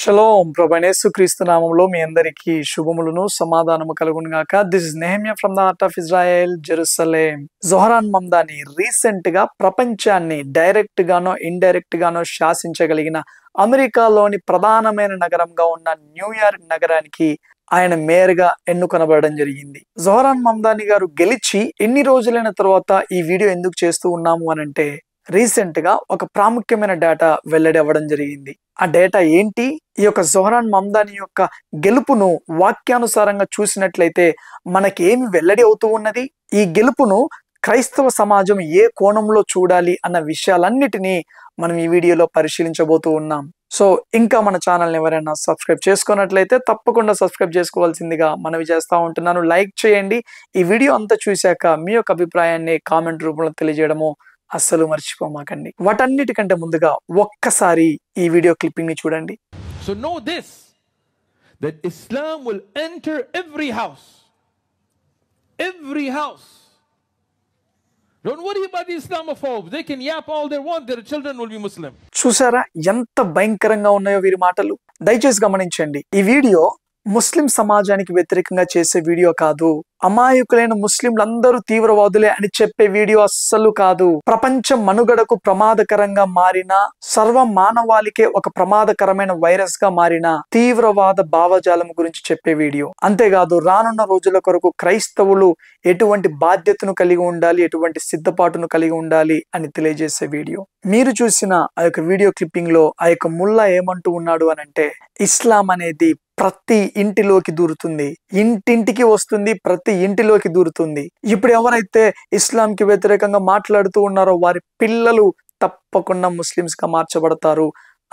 Shalom ప్రభనేసు క్రీస్తు నామంలో మీ అందరికీ శుభములను సమాధానము కలుగును గాక. This is Nehemiah from the heart of Israel, Jerusalem. Zohran Mamdani recent గా ప్రపంచాన్ని డైరెక్ట్ గానో ఇండైరెక్ట్ గానో శాసించగలిగిన అమెరికాలోని ప్రధానమైన నగరంగా ఉన్న న్యూయార్క్ నగరానికి ఆయన మేయర్ గా ఎన్నుకొనబడడం జరిగింది. జోహరాన్ మమ్దాని గారు గెలిచి ఎన్ని రోజులైన తర్వాత ఈ వీడియో ఎందుకు చేస్తూ ఉన్నాము అనంటే, రీసెంట్ గా ఒక ప్రాముఖ్యమైన డేటా వెల్లడి అవ్వడం జరిగింది. ఆ డేటా ఏంటి? ఈ యొక్క జోహరాన్ మమ్దాని యొక్క గెలుపును వాక్యానుసారంగా చూసినట్లయితే మనకి ఏమి వెల్లడి అవుతూ ఉన్నది, ఈ గెలుపును క్రైస్తవ సమాజం ఏ కోణంలో చూడాలి అన్న విషయాలన్నిటినీ మనం ఈ వీడియోలో పరిశీలించబోతూ ఉన్నాం. సో ఇంకా మన ఛానల్ని ఎవరైనా సబ్స్క్రైబ్ చేసుకున్నట్లయితే తప్పకుండా సబ్స్క్రైబ్ చేసుకోవాల్సిందిగా మనవి చేస్తూ ఉంటున్నాను. లైక్ చేయండి. ఈ వీడియో అంతా చూశాక మీ యొక్క అభిప్రాయాన్ని కామెంట్ రూపంలో తెలియజేయడము అస్సలు మర్చిపోమాకండి. వాటన్నిటికంటే ముందుగా ఒక్కసారి ఈ వీడియో క్లిప్పింగ్ ని చూడండి. So know this, that Islam will enter every house. Every house. Don't worry about the Islamophobes. They can yap all they want. Their children will be Muslim. చూసారా ఎంత భయంకరంగా ఉన్నాయో వీరి మాటలు? దయచేసి గమనించండి. ఈ వీడియో ముస్లిం సమాజానికి వ్యతిరేకంగా చేసే వీడియో కాదు. అమాయకులైన ముస్లింలందరూ తీవ్రవాదులే అని చెప్పే వీడియో అస్సలు కాదు. ప్రపంచ మనుగడకు ప్రమాదకరంగా మారిన, సర్వ మానవాళికే ఒక ప్రమాదకరమైన వైరస్ గా మారిన తీవ్రవాద భావజాలం గురించి చెప్పే వీడియో. అంతేకాదు రానున్న రోజుల కొరకు క్రైస్తవులు ఎటువంటి బాధ్యతను కలిగి ఉండాలి, ఎటువంటి సిద్ధపాటును కలిగి ఉండాలి అని తెలియజేసే వీడియో. మీరు చూసిన ఆ యొక్క వీడియో క్లిప్పింగ్ లో ఆ యొక్క ముల్లా ఏమంటూ ఉన్నాడు అనంటే, ఇస్లాం అనేది ప్రతి ఇంటిలోకి దూరుతుంది, ఇంటింటికి వస్తుంది, ప్రతి ఇంటిలోకి దూరుతుంది. ఇప్పుడు ఎవరైతే ఇస్లాంకి వ్యతిరేకంగా మాట్లాడుతూ ఉన్నారో వారి పిల్లలు తప్పకుండా ముస్లిమ్స్ గా మార్చబడతారు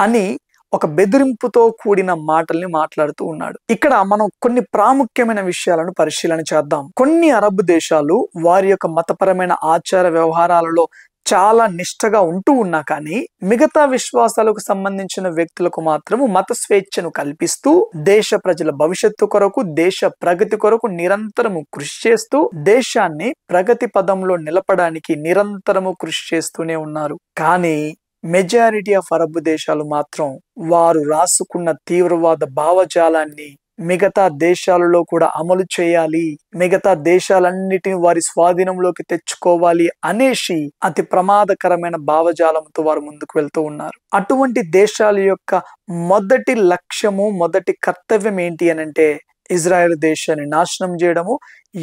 అని ఒక బెదిరింపుతో కూడిన మాటల్ని మాట్లాడుతూ ఉన్నాడు. ఇక్కడ మనం కొన్ని ప్రాముఖ్యమైన విషయాలను పరిశీలన చేద్దాం. కొన్ని అరబ్ దేశాలు వారి యొక్క మతపరమైన ఆచార వ్యవహారాలలో చాలా నిష్ఠగా ఉంటూ ఉన్నా కానీ మిగతా విశ్వాసాలకు సంబంధించిన వ్యక్తులకు మాత్రము మత స్వేచ్ఛను కల్పిస్తూ దేశ ప్రజల భవిష్యత్తు కొరకు, దేశ ప్రగతి కొరకు నిరంతరము కృషి చేస్తూ దేశాన్ని ప్రగతి పదంలో నిలపడానికి నిరంతరము కృషి చేస్తూనే ఉన్నారు. కానీ మెజారిటీ ఆఫ్ అరబ్ దేశాలు మాత్రం వారు రాసుకున్న తీవ్రవాద భావజాలాన్ని మిగతా దేశాలలో కూడా అమలు చేయాలి, మిగతా దేశాలన్నిటిని వారి స్వాధీనంలోకి తెచ్చుకోవాలి అనేసి అతి ప్రమాదకరమైన భావజాలంతో వారు ముందుకు వెళ్తూ ఉన్నారు. అటువంటి దేశాల యొక్క మొదటి లక్ష్యము, మొదటి కర్తవ్యం ఏంటి అనంటే ఇజ్రాయెల్ దేశాన్ని నాశనం చేయడము,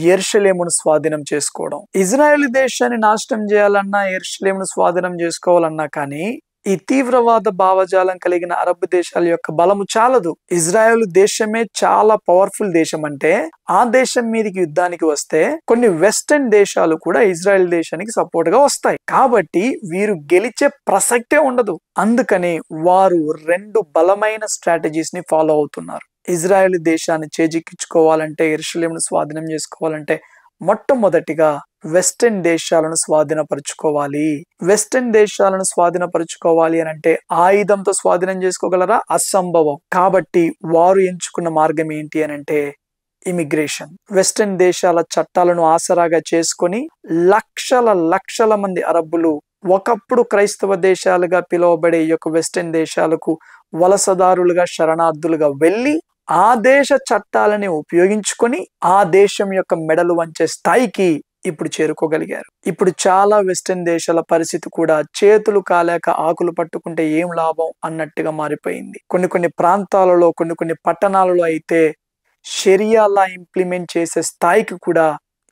యెరూషలేమును స్వాధీనం చేసుకోవడం. ఇజ్రాయెల్ దేశాన్ని నాశనం చేయాలన్నా, యెరూషలేమును స్వాధీనం చేసుకోవాలన్నా కానీ ఈ తీవ్రవాద భావజాలం కలిగిన అరబ్ దేశాల యొక్క బలము చాలదు. ఇజ్రాయెల్ దేశమే చాలా పవర్ఫుల్ దేశం అంటే ఆ దేశం మీదకి యుద్ధానికి వస్తే కొన్ని వెస్టర్న్ దేశాలు కూడా ఇజ్రాయెల్ దేశానికి సపోర్ట్ గా వస్తాయి. కాబట్టి వీరు గెలిచే ప్రసక్తే ఉండదు. అందుకని వారు రెండు బలమైన స్ట్రాటజీస్ ని ఫాలో అవుతున్నారు. ఇజ్రాయెల్ దేశాన్ని చేజిక్కించుకోవాలంటే, యెరూషలేమును స్వాధీనం చేసుకోవాలంటే మొట్టమొదటిగా వెస్టర్న్ దేశాలను స్వాధీనపరుచుకోవాలి. వెస్టర్న్ దేశాలను స్వాధీనపరుచుకోవాలి అని అంటే ఆయుధంతో స్వాధీనం చేసుకోగలరా? అసంభవం. కాబట్టి వారు ఎంచుకున్న మార్గం ఏంటి అని అంటే ఇమిగ్రేషన్. వెస్టర్న్ దేశాల చట్టాలను ఆసరాగా చేసుకొని లక్షల మంది అరబ్బులు ఒకప్పుడు క్రైస్తవ దేశాలుగా పిలువబడే ఈ యొక్క వెస్టర్న్ దేశాలకు వలసదారులుగా, శరణార్థులుగా వెళ్ళి ఆ దేశ చట్టాలని ఉపయోగించుకొని ఆ దేశం యొక్క మెడలు వంచే స్థాయికి ఇప్పుడు చేరుకోగలిగారు. ఇప్పుడు చాలా వెస్టర్న్ దేశాల పరిస్థితి కూడా చేతులు కాలేక ఆకులు పట్టుకుంటే ఏం లాభం అన్నట్టుగా మారిపోయింది. కొన్ని ప్రాంతాలలో, కొన్ని పట్టణాలలో అయితే షరియా ఇంప్లిమెంట్ చేసే స్థాయికి కూడా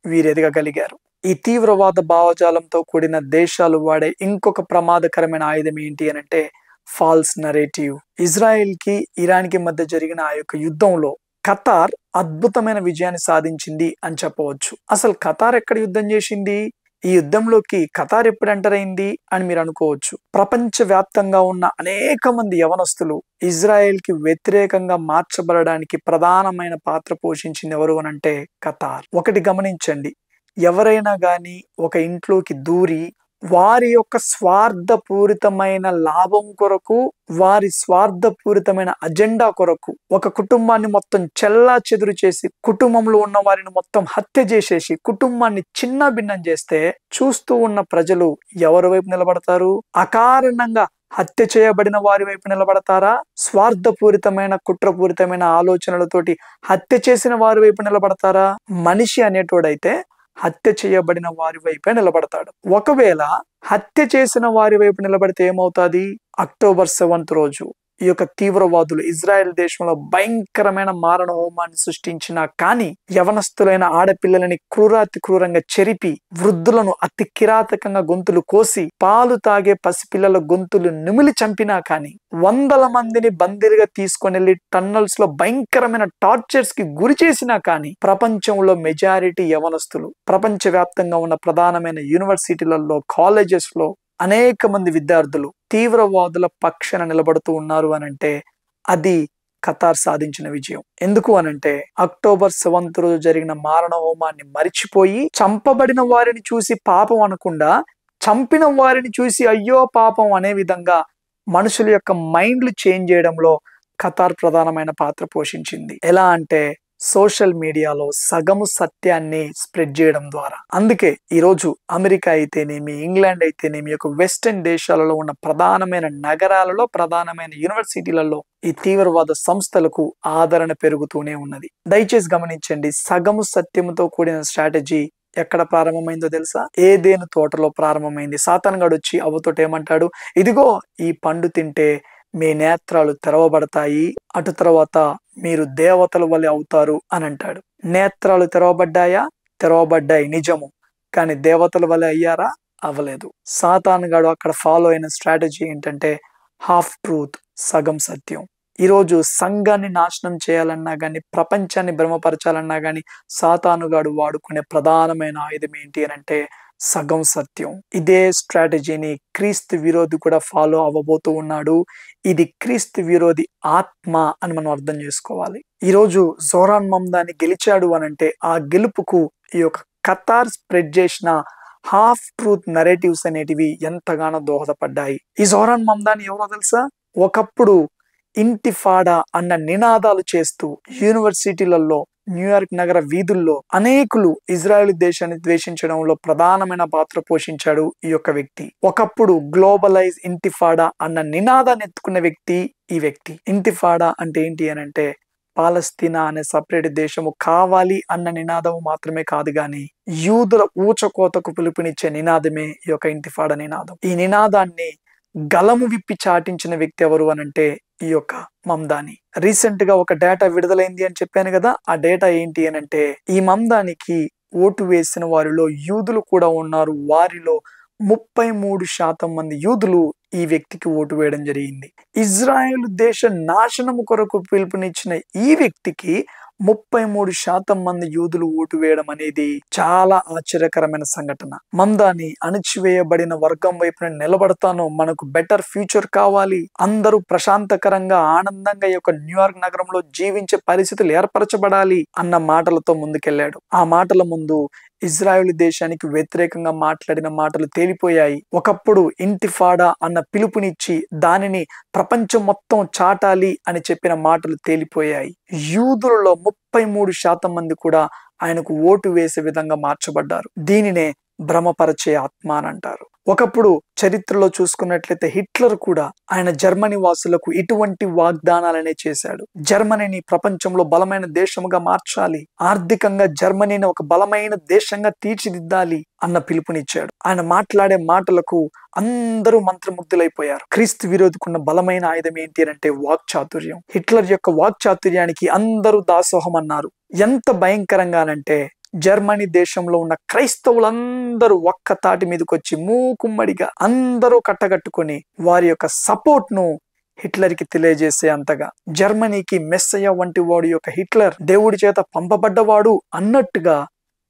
వీరు ఎదగగలిగారు. ఈ తీవ్రవాద భావజాలంతో కూడిన దేశాలు వాడే ఇంకొక ప్రమాదకరమైన ఆయుధం ఏంటి అనంటే ఫాల్స్ నరేటివ్. ఇజ్రాయెల్ కి ఇరాన్ కి మధ్య జరిగిన ఆ యొక్క యుద్ధంలో ఖతార్ అద్భుతమైన విజయాన్ని సాధించింది అని చెప్పవచ్చు. అసలు ఖతార్ ఎక్కడ యుద్ధం చేసింది? ఈ యుద్ధంలోకి ఖతార్ ఎప్పుడు ఎంటర్ అయింది అని మీరు అనుకోవచ్చు. ప్రపంచ వ్యాప్తంగా ఉన్న అనేక మంది యవనస్తులు ఇజ్రాయెల్ కి వ్యతిరేకంగా మార్చబడడానికి ప్రధానమైన పాత్ర పోషించింది ఎవరు అనంటే ఖతార్. ఒకటి గమనించండి, ఎవరైనా గాని ఒక ఇంట్లోకి దూరి వారి యొక్క స్వార్థపూరితమైన లాభం కొరకు, వారి స్వార్థపూరితమైన అజెండా కొరకు ఒక కుటుంబాన్ని మొత్తం చెల్లా చెదురు చేసి, కుటుంబంలో ఉన్న వారిని మొత్తం హత్య చేసేసి, కుటుంబాన్ని చిన్న భిన్నం చేస్తే చూస్తూ ఉన్న ప్రజలు ఎవరి వైపు నిలబడతారు? అకారణంగా హత్య చేయబడిన వారి వైపు నిలబడతారా? స్వార్థపూరితమైన కుట్రపూరితమైన ఆలోచనలతోటి హత్య చేసిన వారి వైపు నిలబడతారా? మనిషి అనేటోడైతే హత్య చేయబడిన వారి వైపే నిలబడతాడు. ఒకవేళ హత్య చేసిన వారి వైపు నిలబడితే ఏమవుతుంది? అక్టోబర్ 7th రోజు ఈ యొక్క తీవ్రవాదులు ఇజ్రాయెల్ దేశంలో భయంకరమైన మారణ హోమాన్ని సృష్టించినా కానీ, యవనస్తులైన ఆడపిల్లలని క్రూరాతి క్రూరంగా చెరిపి, వృద్ధులను అతి కిరాతకంగా గొంతులు కోసి, పాలు తాగే పసిపిల్లల గొంతులు నిమిలి చంపినా కానీ, 100 మందిని బందీలుగా తీసుకొని వెళ్లి టన్నల్స్ లో భయంకరమైన టార్చర్స్ కి గురి చేసినా కానీ, ప్రపంచంలో మెజారిటీ యవనస్తులు, ప్రపంచవ్యాప్తంగా ఉన్న ప్రధానమైన యూనివర్సిటీలలో, కాలేజెస్ లో అనేక మంది విద్యార్థులు తీవ్రవాదుల పక్షాన నిలబడుతూ ఉన్నారు అనంటే అది ఖతార్ సాధించిన విజయం. ఎందుకు అనంటే అక్టోబర్ 7th రోజు జరిగిన మారణ హోమాన్ని మరిచిపోయి, చంపబడిన వారిని చూసి పాపం అనకుండా చంపిన వారిని చూసి అయ్యో పాపం అనే విధంగా మనుషుల యొక్క మైండ్లు చేంజ్ చేయడంలో ఖతార్ ప్రధానమైన పాత్ర పోషించింది. ఎలా అంటే సోషల్ మీడియాలో సగము సత్యాన్ని స్ప్రెడ్ చేయడం ద్వారా. అందుకే ఈరోజు అమెరికా అయితేనేమి, ఇంగ్లాండ్ అయితేనేమి, యొక్క వెస్టర్న్ దేశాలలో ఉన్న ప్రధానమైన నగరాలలో, ప్రధానమైన యూనివర్సిటీలలో ఈ తీవ్రవాద సంస్థలకు ఆదరణ పెరుగుతూనే ఉన్నది. దయచేసి గమనించండి, సగము సత్యముతో కూడిన స్ట్రాటజీ ఎక్కడ ప్రారంభమైందో తెలుసా? ఏదేను తోటలో ప్రారంభమైంది. సాతానుగాడు వచ్చి అవ్వతోటి ఏమంటాడు? ఇదిగో ఈ పండు తింటే మీ నేత్రాలు తెరవబడతాయి, అటు తర్వాత మీరు దేవతల వలె అవుతారు అని అంటాడు. నేత్రాలు తెరవబడ్డాయా? తెరవబడ్డాయి, నిజము. కానీ దేవతల వలె అయ్యారా? అవ్వలేదు. సాతానుగాడు అక్కడ ఫాలో అయిన స్ట్రాటజీ ఏంటంటే హాఫ్ ట్రూత్, సగం సత్యం. ఈరోజు సంఘాన్ని నాశనం చేయాలన్నా గాని, ప్రపంచాన్ని భ్రమపరచాలన్నా గాని సాతానుగాడు వాడుకునే ప్రధానమైన ఆయుధం ఏంటి అని అంటే సగం సత్యం. ఇదే స్ట్రాటజీని క్రీస్తు విరోధి కూడా ఫాలో అవ్వబోతూ ఉన్నాడు. ఇది క్రీస్తు విరోధి ఆత్మ అని మనం అర్థం చేసుకోవాలి. ఈరోజు జోరాన్ మమ్దాని గెలిచాడు అనంటే ఆ గెలుపుకు ఈ యొక్క ఖతార్ స్ప్రెడ్ చేసిన హాఫ్ ట్రూత్ నరేటివ్స్ అనేటివి ఎంతగానో దోహదపడ్డాయి. ఈ జోరాన్ మమ్దాని ఎవరో తెలుసా? ఒకప్పుడు ఇంటిఫాడా అన్న నినాదాలు చేస్తూ యూనివర్సిటీలలో, న్యూయార్క్ నగర వీధుల్లో అనేకులు ఇజ్రాయెల్ దేశాన్ని ద్వేషించడంలో ప్రధానమైన పాత్ర పోషించాడు ఈ యొక్క వ్యక్తి. ఒకప్పుడు గ్లోబలైజ్ ఇంటిఫాడా అన్న నినాదాన్ని ఎత్తుకున్న వ్యక్తి ఈ వ్యక్తి. ఇంటిఫాడా అంటే ఏంటి అని అంటే పాలస్తీనా అనే సపరేట్ దేశము కావాలి అన్న నినాదము మాత్రమే కాదు గాని, యూదుల ఊచకోతకు పిలుపునిచ్చే నినాదమే ఈ యొక్క ఇంటిఫాడా నినాదం. ఈ నినాదాన్ని గలము విప్పి చాటించిన వ్యక్తి ఎవరు అనంటే ఈ యొక్క మమ్దాని. రీసెంట్ గా ఒక డేటా విడుదలైంది అని చెప్పాను కదా, ఆ డేటా ఏంటి అని అంటే ఈ మమ్దానికి ఓటు వేసిన వారిలో యూదులు కూడా ఉన్నారు. వారిలో 33% మంది యూదులు ఈ వ్యక్తికి ఓటు వేయడం జరిగింది. ఇజ్రాయెల్ దేశ నాశనము కొరకు పిలుపునిచ్చిన ఈ వ్యక్తికి 33% మంది యూదులు ఓటు వేయడం అనేది చాలా ఆశ్చర్యకరమైన సంఘటన. మమ్దాని అణచివేయబడిన వర్గం వైపున నిలబడతాను, మనకు బెటర్ ఫ్యూచర్ కావాలి, అందరూ ప్రశాంతకరంగా ఆనందంగా ఈ యొక్క న్యూయార్క్ నగరంలో జీవించే పరిస్థితులు ఏర్పరచబడాలి అన్న మాటలతో ముందుకెళ్లాడు. ఆ మాటల ముందు ఇజ్రాయెల్ దేశానికి వ్యతిరేకంగా మాట్లాడిన మాటలు తేలిపోయాయి. ఒకప్పుడు ఇంటిఫాడా అన్న పిలుపునిచ్చి దానిని ప్రపంచం మొత్తం చాటాలి అని చెప్పిన మాటలు తేలిపోయాయి. యూదులలో 33% మంది కూడా ఆయనకు ఓటు వేసే విధంగా మార్చబడ్డారు. దీనినే భ్రమపరిచే ఆత్మ అని అంటారు. ఒకప్పుడు చరిత్రలో చూసుకున్నట్లయితే హిట్లర్ కూడా ఆయన జర్మనీ వాసులకు ఇటువంటి వాగ్దానాలనే చేశాడు. జర్మనీని ప్రపంచంలో బలమైన దేశముగా మార్చాలి, ఆర్థికంగా జర్మనీని ఒక బలమైన దేశంగా తీర్చిదిద్దాలి అన్న పిలుపునిచ్చాడు. ఆయన మాట్లాడే మాటలకు అందరూ మంత్రముగ్ధులైపోయారు. క్రీస్తు విరోధికున్న బలమైన ఆయుధం ఏంటి అంటే వాక్చాతుర్యం. హిట్లర్ యొక్క వాక్చాతుర్యానికి అందరూ దాసోహం అన్నారు. ఎంత భయంకరంగానంటే జర్మనీ దేశంలో ఉన్న క్రైస్తవులందరూ ఒక్క తాటి మీదకి వచ్చి మూకుమ్మడిగా అందరూ కట్టగట్టుకొని వారి యొక్క సపోర్ట్ ను హిట్లర్ కి తెలియజేసే అంతగా, జర్మనీకి మెస్సయ్య వంటి వాడు యొక్క హిట్లర్ దేవుడి చేత పంపబడ్డవాడు అన్నట్టుగా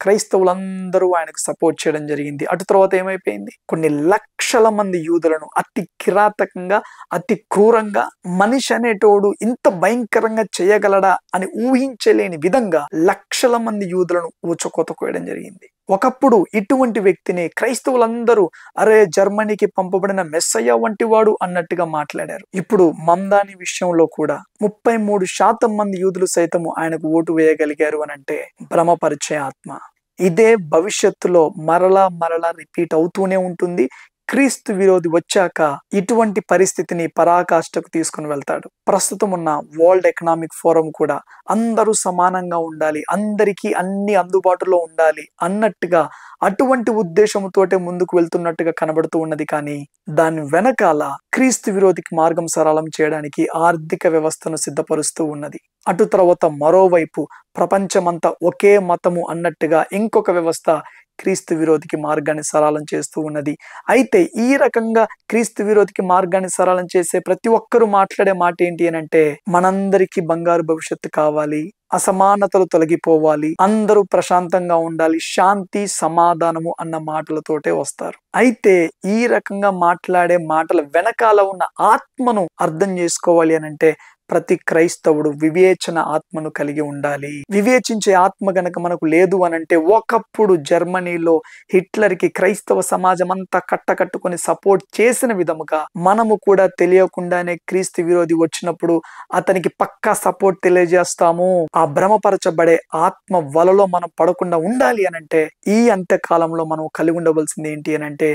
క్రైస్తవులందరూ ఆయనకు సపోర్ట్ చేయడం జరిగింది. అటు తర్వాత ఏమైపోయింది? కొన్ని లక్షల మంది యూదులను అతి కిరాతకంగా, అతి క్రూరంగా, మనిషి అనేటోడు ఇంత భయంకరంగా చేయగలడా అని ఊహించలేని విధంగా లక్షల మంది యూదులను ఊచకోత కోయడం జరిగింది. ఒకప్పుడు ఇటువంటి వ్యక్తిని క్రైస్తవులందరూ అరే జర్మనీకి పంపబడిన మెస్సయ్య వంటి వాడు అన్నట్టుగా మాట్లాడారు. ఇప్పుడు మమ్దాని విషయంలో కూడా 33% మంది యూదులు సైతము ఆయనకు ఓటు వేయగలిగారు అని అంటే భ్రమపరిచే ఆత్మ. ఇదే భవిష్యత్తులో మరలా రిపీట్ అవుతూనే ఉంటుంది. క్రీస్తు విరోధి వచ్చాక ఇటువంటి పరిస్థితిని పరాకాష్ఠకు తీసుకుని వెళ్తాడు. ప్రస్తుతం ఉన్న వరల్డ్ ఎకనామిక్ ఫోరం కూడా అందరూ సమానంగా ఉండాలి, అందరికీ అన్ని అందుబాటులో ఉండాలి అన్నట్టుగా అటువంటి ఉద్దేశంతోటే ముందుకు వెళ్తున్నట్టుగా కనబడుతూ ఉన్నది. కానీ దాని వెనకాల క్రీస్తు విరోధికి మార్గం సరళం చేయడానికి ఆర్థిక వ్యవస్థను సిద్ధపరుస్తూ ఉన్నది. అటు తర్వాత మరోవైపు ప్రపంచమంతా ఒకే మతము అన్నట్టుగా ఇంకొక వ్యవస్థ క్రీస్తు విరోధికి మార్గాన్ని సరళం చేస్తూ ఉన్నది. అయితే ఈ రకంగా క్రీస్తు విరోధికి మార్గాన్ని సరళం చేసే ప్రతి ఒక్కరూ మాట్లాడే మాట ఏంటి అని అంటే, మనందరికీ బంగారు భవిష్యత్తు కావాలి, అసమానతలు తొలగిపోవాలి, అందరూ ప్రశాంతంగా ఉండాలి, శాంతి సమాధానము అన్న మాటలతోటే వస్తారు. అయితే ఈ రకంగా మాట్లాడే మాటల వెనకాల ఉన్న ఆత్మను అర్థం చేసుకోవాలి అని అంటే ప్రతి క్రైస్తవుడు వివేచన ఆత్మను కలిగి ఉండాలి. వివేచించే ఆత్మ గనక మనకు లేదు అనంటే, ఒకప్పుడు జర్మనీలో హిట్లర్కి క్రైస్తవ సమాజం అంతా కట్టకట్టుకుని సపోర్ట్ చేసిన విధముగా మనము కూడా తెలియకుండానే క్రీస్తు విరోధి వచ్చినప్పుడు అతనికి పక్కా సపోర్ట్ తెలియజేస్తాము. ఆ భ్రమపరచబడే ఆత్మ వలలో మనం పడకుండా ఉండాలి అనంటే ఈ అంత్యకాలంలో మనం కలిగి ఉండవలసింది ఏంటి అనంటే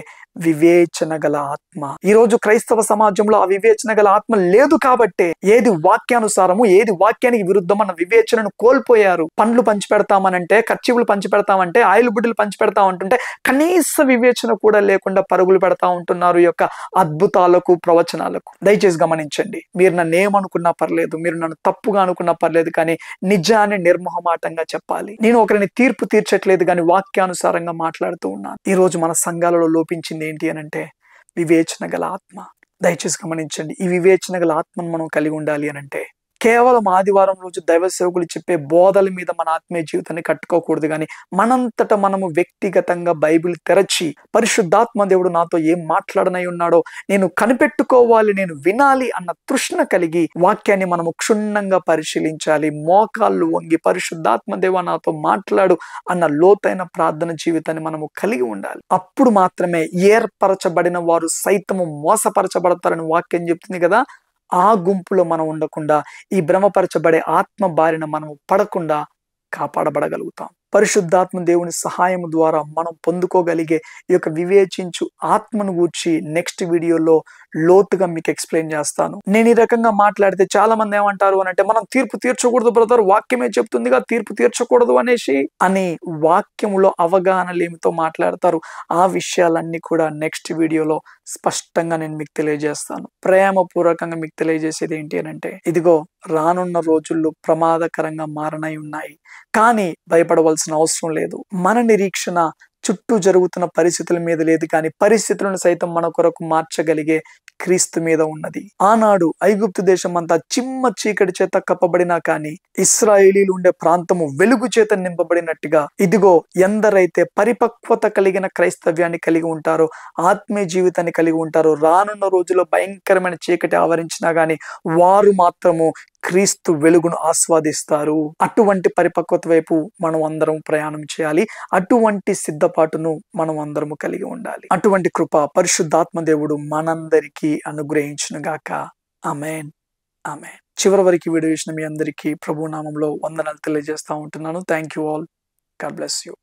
వివేచన గల ఆత్మ. ఈ రోజు క్రైస్తవ సమాజంలో ఆ వివేచన గల ఆత్మ లేదు కాబట్టే ఏది వాక్యానుసారము ఏది వాక్యానికి విరుద్ధం అన్న వివేచనను కోల్పోయారు. పండ్లు పంచి పెడతామనంటే, కర్చీవులు పంచి పెడతామంటే, ఆయిల్ బుడ్డలు పంచి పెడతామంటుంటే కనీస వివేచన కూడా లేకుండా పరుగులు పెడతా ఉంటున్నారు ఈ యొక్క అద్భుతాలకు ప్రవచనాలకు. దయచేసి గమనించండి. మీరు నన్ను ఏమనుకున్నా పర్లేదు, మీరు నన్ను తప్పుగా అనుకున్నా పర్లేదు, కానీ నిజాన్ని నిర్మోహమాటంగా చెప్పాలి. నేను ఒకరిని తీర్పు తీర్చట్లేదు కానీ వాక్యానుసారంగా మాట్లాడుతూ ఉన్నాను. ఈ రోజు మన సంఘాలలో లోపించింది ఏంటి అనంటే వివేచన గల ఆత్మ. దయచేసి గమనించండి. ఈ వివేచన గల ఆత్మను మనం కలిగి ఉండాలి అనంటే కేవలం ఆదివారం రోజు దైవ సేవకులు చెప్పే బోధల మీద మన ఆత్మీయ జీవితాన్ని కట్టుకోకూడదు. కానీ మనంతట మనము వ్యక్తిగతంగా బైబిల్ తెరచి పరిశుద్ధాత్మ దేవుడు నాతో ఏం మాట్లాడనై ఉన్నాడో నేను కనిపెట్టుకోవాలి, నేను వినాలి అన్న తృష్ణ కలిగి వాక్యాన్ని మనము క్షుణ్ణంగా పరిశీలించాలి. మోకాళ్ళు వంగి పరిశుద్ధాత్మ దేవ నాతో మాట్లాడు అన్న లోతైన ప్రార్థన జీవితాన్ని మనము కలిగి ఉండాలి. అప్పుడు మాత్రమే ఏర్పరచబడిన వారు సైతము మోసపరచబడతారని వాక్యం చెప్తుంది కదా. ఆ గుంపులో మనం ఉండకుండా ఈ భ్రమపరచబడే ఆత్మ బారిన మనం పడకుండా కాపాడబడగలుగుతాం. పరిశుద్ధాత్మ దేవుని సహాయం ద్వారా మనం పొందుకోగలిగే ఈ యొక్క వివేచించు ఆత్మను గూర్చి నెక్స్ట్ వీడియోలో లోతుగా మీకు ఎక్స్ప్లెయిన్ చేస్తాను. నేను ఈ రకంగా మాట్లాడితే చాలా మంది ఏమంటారు అని అంటే, మనం తీర్పు తీర్చకూడదు బ్రదర్, వాక్యమే చెప్తుందిగా తీర్పు తీర్చకూడదు అని వాక్యములో అవగాహన లేమితో మాట్లాడతారు. ఆ విషయాలన్నీ కూడా నెక్స్ట్ వీడియోలో స్పష్టంగా నేను మీకు తెలియజేస్తాను. ప్రేమపూర్వకంగా మీకు తెలియజేసేది ఏంటి అని అంటే, ఇదిగో రానున్న రోజుల్లో ప్రమాదకరంగా మారనై ఉన్నాయి, కానీ భయపడవలసిన అవసరం లేదు. మన నిరీక్షణ చుట్టూ జరుగుతున్న పరిస్థితుల మీద లేదు, కానీ పరిస్థితులను సైతం మన కొరకు మార్చగలిగే క్రీస్తు మీద ఉన్నది. ఆనాడు ఐగుప్తు దేశం అంతా చిమ్మ చీకటి చేత కప్పబడినా కానీ ఇశ్రాయేలీలు ఉండే ప్రాంతము వెలుగు చేత నింపబడినట్టుగా ఇదిగో ఎందరైతే పరిపక్వత కలిగిన క్రైస్తవ్యాన్ని కలిగి ఉంటారో, ఆత్మీయ జీవితాన్ని కలిగి ఉంటారో, రానున్న రోజుల్లో భయంకరమైన చీకటి ఆవరించినా గాని వారు మాత్రము క్రీస్తు వెలుగును ఆస్వాదిస్తారు. అటువంటి పరిపక్వత వైపు మనం అందరం ప్రయాణం చేయాలి. అటువంటి సిద్ధపాటును మనం అందరము కలిగి ఉండాలి. అటువంటి కృప పరిశుద్ధాత్మ దేవుడు మనందరికీ అనుగ్రహించునుగాక. ఆమేన్, ఆమేన్. చివరి వరకు వీడియో చూసిన మీ అందరికీ ప్రభు నామంలో వందనాలు తెలియజేస్తా ఉంటున్నాను. Thank you all. God bless you.